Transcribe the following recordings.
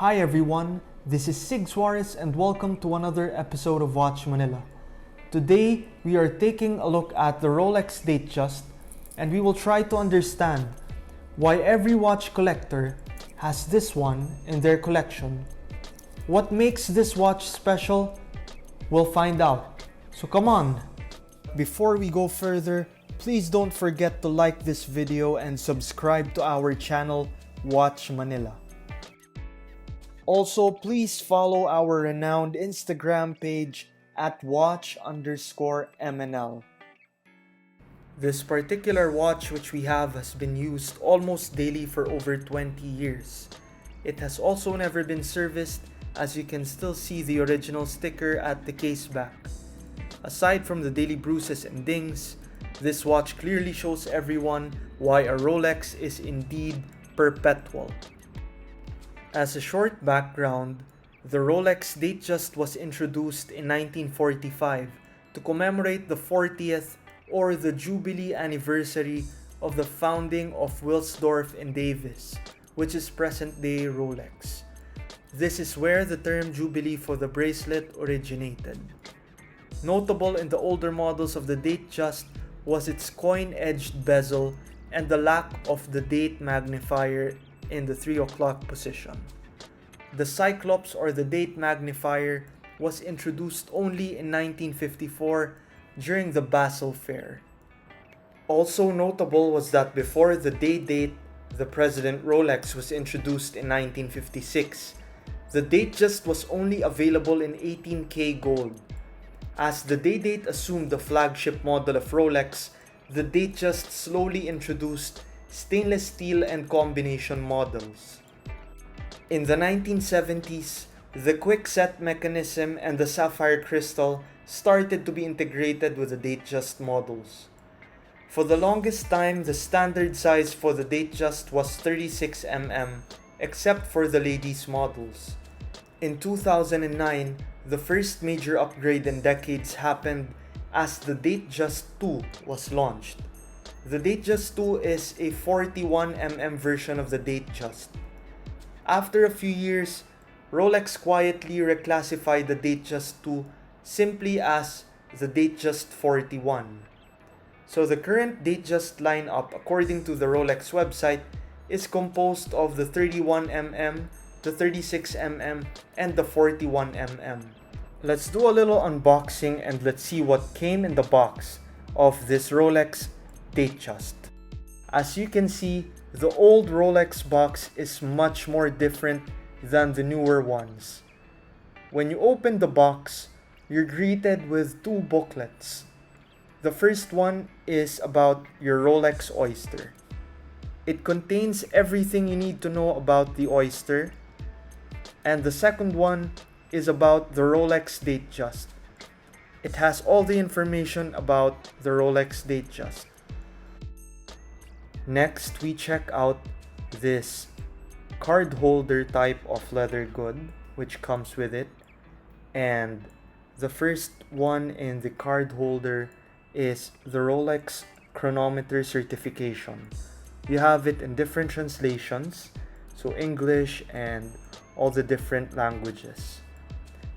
Hi everyone, this is Sig Suarez and welcome to another episode of Watch Manila. Today we are taking a look at the Rolex Datejust and we will try to understand why every watch collector has this one in their collection. What makes this watch special? We'll find out. So come on! Before we go further, please don't forget to like this video and subscribe to our channel, Watch Manila. Also, please follow our renowned Instagram page at watch_MNL. This particular watch which we have has been used almost daily for over 20 years. It has also never been serviced, as you can still see the original sticker at the case back. Aside from the daily bruises and dings, this watch clearly shows everyone why a Rolex is indeed perpetual. As a short background, the Rolex Datejust was introduced in 1945 to commemorate the 40th or the Jubilee anniversary of the founding of Wilsdorf and Davis, which is present-day Rolex. This is where the term Jubilee for the bracelet originated. Notable in the older models of the Datejust was its coin-edged bezel and the lack of the date magnifier in the 3 o'clock position. The Cyclops or the date magnifier was introduced only in 1954 during the Basel Fair. Also notable was that before the day date, the President Rolex was introduced in 1956. The Datejust was only available in 18K gold. As the day date assumed the flagship model of Rolex, the Datejust slowly introduced stainless steel and combination models. In the 1970s, the quick set mechanism and the sapphire crystal started to be integrated with the Datejust models. For the longest time, the standard size for the Datejust was 36mm, except for the ladies' models. In 2009, the first major upgrade in decades happened as the Datejust 2 was launched. The Datejust 2 is a 41mm version of the Datejust. After a few years, Rolex quietly reclassified the Datejust 2 simply as the Datejust 41. So the current Datejust lineup, according to the Rolex website, is composed of the 31mm, the 36mm, and the 41mm. Let's do a little unboxing and let's see what came in the box of this Rolex Datejust. As you can see, the old Rolex box is much more different than the newer ones. When you open the box, you're greeted with two booklets. The first one is about your Rolex Oyster. It contains everything you need to know about the Oyster. And the second one is about the Rolex Datejust. It has all the information about the Rolex Datejust. Next, we check out this card holder type of leather good which comes with it. And the first one in the card holder is the Rolex chronometer certification. You have it in different translations, so English and all the different languages.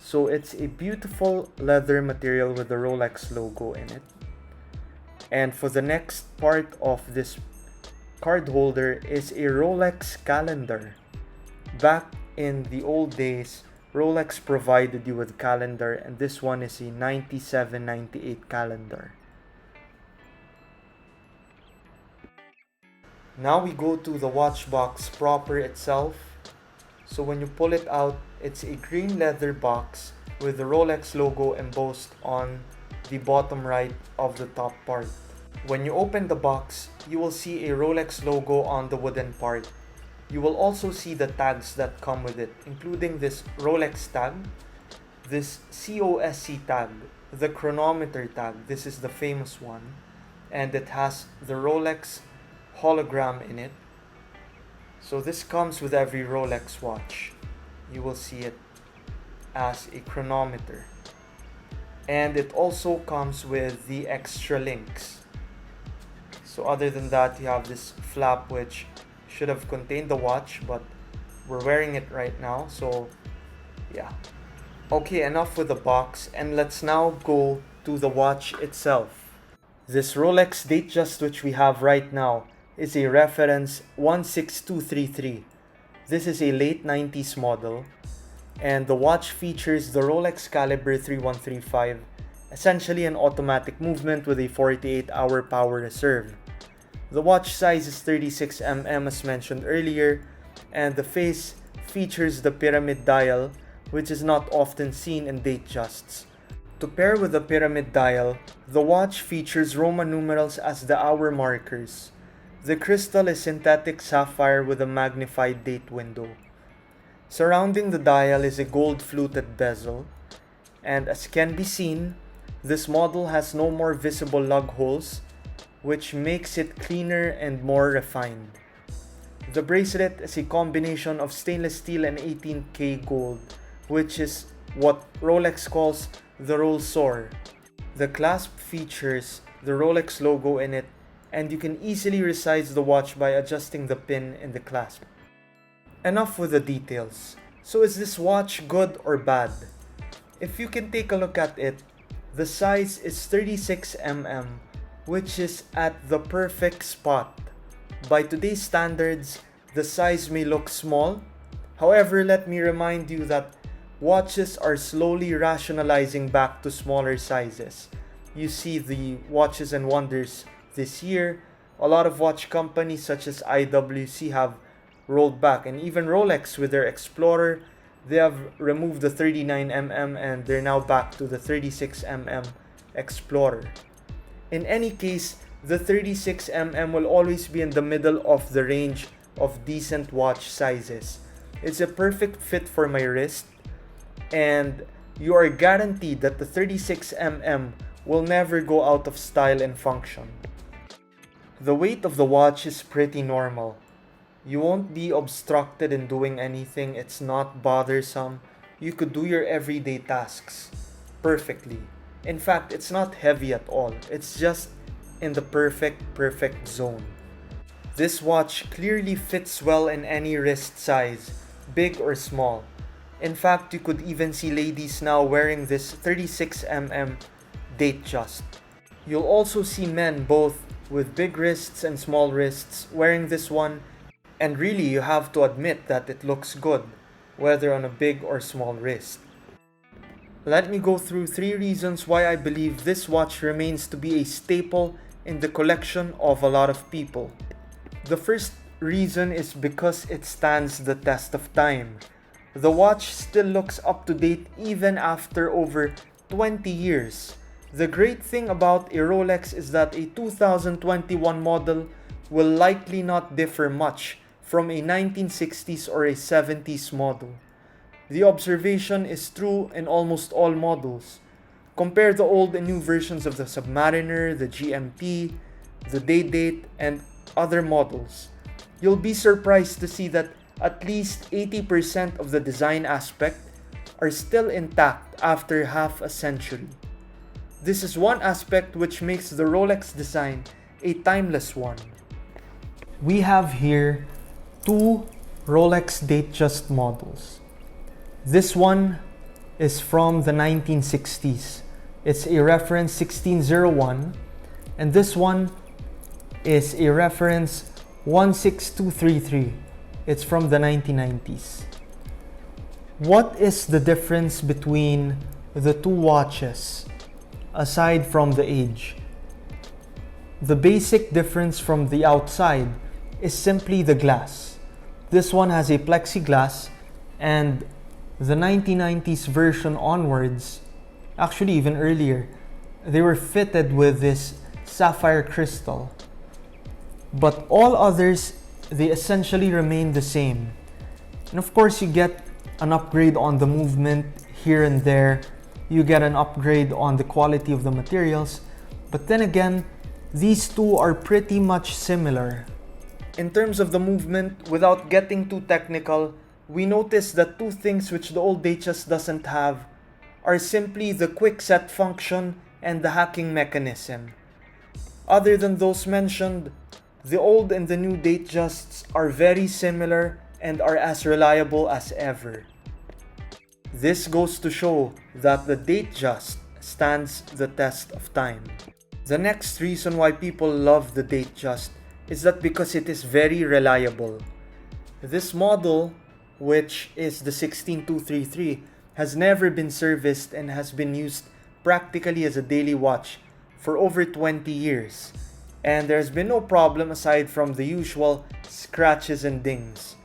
So it's a beautiful leather material with the Rolex logo in it. And for the next part of this card holder is a Rolex calendar. Back in the old days, Rolex provided you with calendar, and this one is a 97-98 calendar. Now we go to the watch box proper itself. So when you pull it out, it's a green leather box with the Rolex logo embossed on the bottom right of the top part. When you open the box, you will see a Rolex logo on the wooden part. You will also see the tags that come with it, including this Rolex tag, this COSC tag, the chronometer tag, this is the famous one, and it has the Rolex hologram in it. So this comes with every Rolex watch. You will see it as a chronometer. And it also comes with the extra links. So other than that, you have this flap which should have contained the watch, but we're wearing it right now, so yeah. Okay, enough with the box, and let's now go to the watch itself. This Rolex Datejust which we have right now is a reference 16233. This is a late 90s model, and the watch features the Rolex Caliber 3135, essentially an automatic movement with a 48-hour power reserve. The watch size is 36mm as mentioned earlier, and the face features the pyramid dial, which is not often seen in Datejusts. To pair with the pyramid dial, the watch features Roman numerals as the hour markers. The crystal is synthetic sapphire with a magnified date window. Surrounding the dial is a gold fluted bezel, and as can be seen, this model has no more visible lug holes, which makes it cleaner and more refined. The bracelet is a combination of stainless steel and 18K gold, which is what Rolex calls the roll sore. The clasp features the Rolex logo in it, and you can easily resize the watch by adjusting the pin in the clasp. Enough with the details. So is this watch good or bad? If you can take a look at it, the size is 36mm, which is at the perfect spot. By today's standards, the size may look small. However, let me remind you that watches are slowly rationalizing back to smaller sizes. You see the Watches and Wonders this year. A lot of watch companies such as IWC have rolled back, and even Rolex with their Explorer, they have removed the 39mm and they're now back to the 36mm Explorer. In any case, the 36mm will always be in the middle of the range of decent watch sizes. It's a perfect fit for my wrist, and you are guaranteed that the 36mm will never go out of style and function. The weight of the watch is pretty normal. You won't be obstructed in doing anything, it's not bothersome. You could do your everyday tasks perfectly. In fact, it's not heavy at all. It's just in the perfect zone. This watch clearly fits well in any wrist size, big or small. In fact, you could even see ladies now wearing this 36mm Datejust. You'll also see men both with big wrists and small wrists wearing this one, and really you have to admit that it looks good, whether on a big or small wrist. Let me go through 3 reasons why I believe this watch remains to be a staple in the collection of a lot of people. The first reason is because it stands the test of time. The watch still looks up to date even after over 20 years. The great thing about a Rolex is that a 2021 model will likely not differ much from a 1960s or a 70s model. The observation is true in almost all models. Compare the old and new versions of the Submariner, the GMT, the Day-Date, and other models. You'll be surprised to see that at least 80% of the design aspect are still intact after half a century. This is one aspect which makes the Rolex design a timeless one. We have here 2 Rolex Datejust models. This one is from the 1960s. It's a reference 1601, and this one is a reference 16233. It's from the 1990s. What is the difference between the 2 watches, aside from the age? The basic difference from the outside is simply the glass. This one has a plexiglass, and the 1990s version onwards, actually even earlier, they were fitted with this sapphire crystal. But all others, they essentially remain the same. And of course, you get an upgrade on the movement here and there. You get an upgrade on the quality of the materials. But then again, these two are pretty much similar. In terms of the movement, without getting too technical, we notice that 2 things which the old Datejust doesn't have are simply the quick set function and the hacking mechanism. Other than those mentioned, the old and the new Datejusts are very similar and are as reliable as ever. This goes to show that the Datejust stands the test of time. The next reason why people love the Datejust is that because it is very reliable. This model, which is the 16233, has never been serviced and has been used practically as a daily watch for over 20 years. And there's been no problem aside from the usual scratches and dings.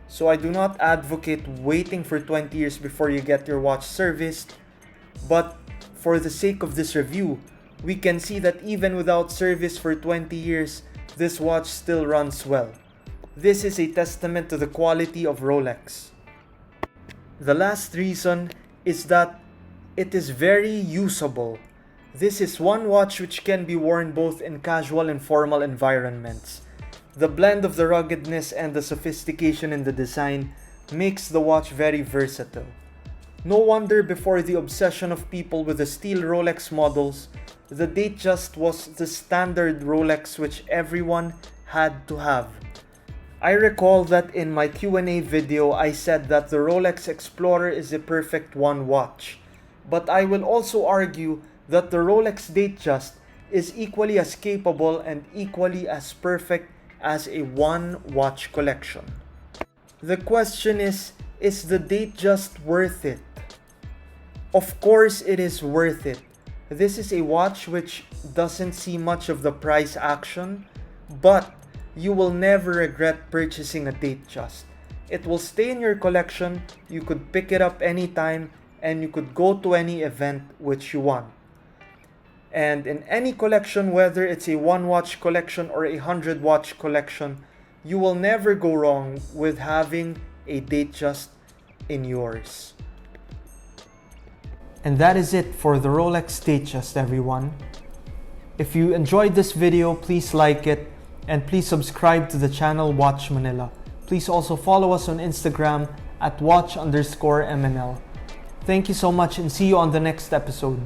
So I do not advocate waiting for 20 years before you get your watch serviced, but for the sake of this review, we can see that even without service for 20 years, this watch still runs well. This is a testament to the quality of Rolex. The last reason is that it is very usable. This is one watch which can be worn both in casual and formal environments. The blend of the ruggedness and the sophistication in the design makes the watch very versatile. No wonder before the obsession of people with the steel Rolex models, the Datejust was the standard Rolex which everyone had to have. I recall that in my Q&A video I said that the Rolex Explorer is a perfect one watch, but I will also argue that the Rolex Datejust is equally as capable and equally as perfect as a one watch collection. The question is the Datejust worth it? Of course it is worth it. This is a watch which doesn't see much of the price action, but you will never regret purchasing a Datejust. It will stay in your collection, you could pick it up anytime, and you could go to any event which you want. And in any collection, whether it's a one watch collection or a 100 watch collection, you will never go wrong with having a Datejust in yours. And that is it for the Rolex Datejust, everyone. If you enjoyed this video, please like it and please subscribe to the channel Watch Manila. Please also follow us on Instagram at watch_MNL. Thank you so much and see you on the next episode.